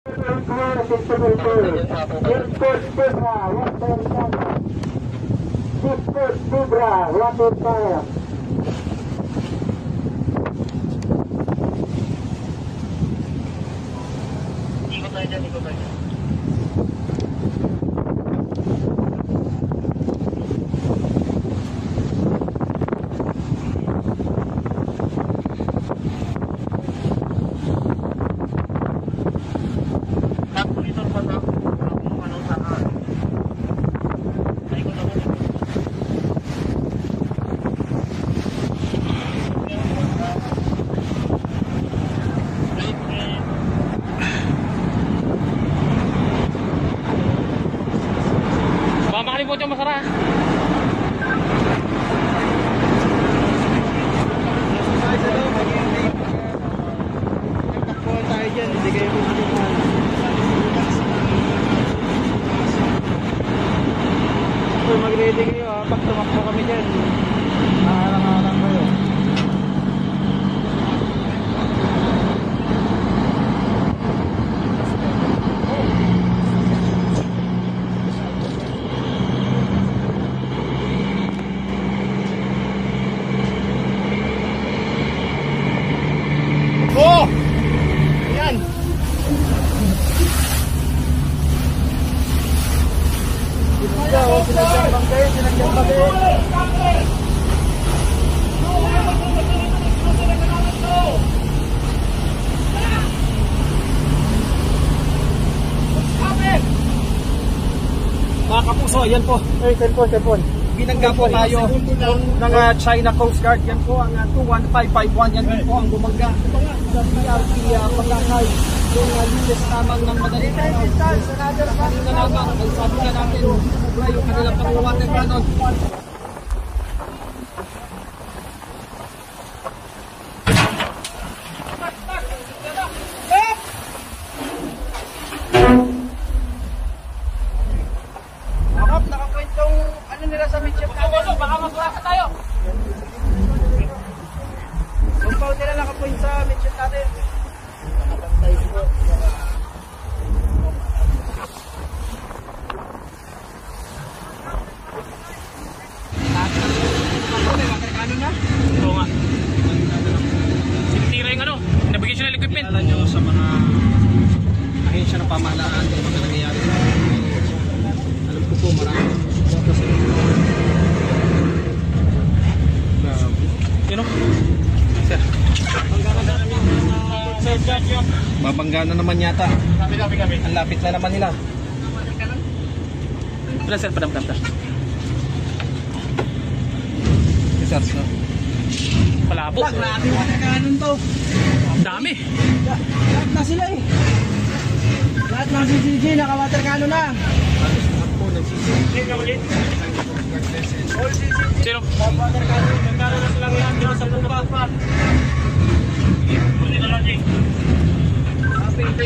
Ikot tayo dyan, ikot tayo dyan. Makalimut yung masara. Takbuhan tayo dyan, hindi kayo pumuntuhan. So mag-ready kayo ha, pag tumakbo kami dyan. Nakaharang-harang kayo. Oh! Yan! Sinagyambang kayo, sinagyambang kayo. Mga kapuso, yan po. Ay, cellphone. Binangga po tayo ng China Coast Guard. Yan po ang 21551. Yan din po ang bumangga sa PRP Pagkakay. Yung linis lamang ng madaling araw. Kanina lamang, ang sabi nga natin, supply yung kanilang pang-water cannon. Nakapoint yung ano nila sa midship natin. Baka masurasa tayo. Compound nila nakapoint sa midship natin. Oo nga. Sinitira yung ano, navigational equipment. Alam nyo sa mga ahensya ng pamahalaan kung mga nangyayari. Alam ko po marami. Yun o. Sir. Babangga na naman yata. Kami. Ang lapit na naman nila. Wala sir, padam. Sir, so. Palabo. Wag natin water cannon to. Ang dami. Lahat na sila eh. Lahat ng CCG naka-water cannon na. Sino? Water cannon. Nagkaroon na silang yan dyan sa bumba. Happy